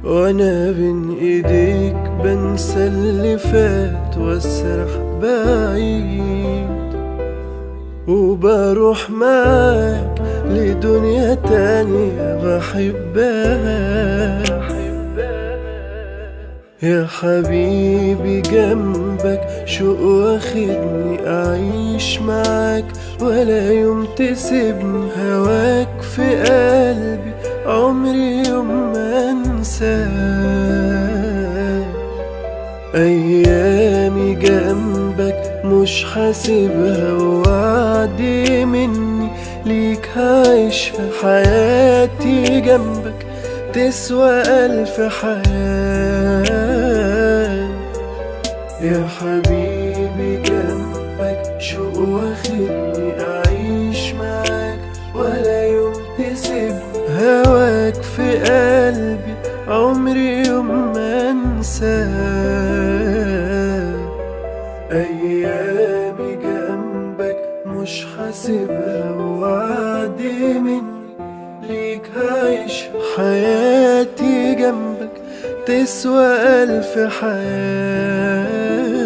وانا بين ايديك بنسى اللي فات واسرح بعيد، وبروح معاك لدنيا تانية بحبها. يا حبيبي جنبك شوق واخدني أعيش معاك، ولا يوم تسيبني هواك في قلبي عمري يوم ما انساك. أيامي جنبك مش حاسبها، ووعدي مني ليك هعيش في حياتي جنبك تسوى ألف حياة. يا حبيبي جنبك شوق واخدني أعيش معاك، ولا يوم تسيب هواك في قلبي عمري يوم ما انساك. أيامي جنبك مش حاسبها، ووعدي مني ليك هعيش حياتي جنبك تسوى ألف حياة.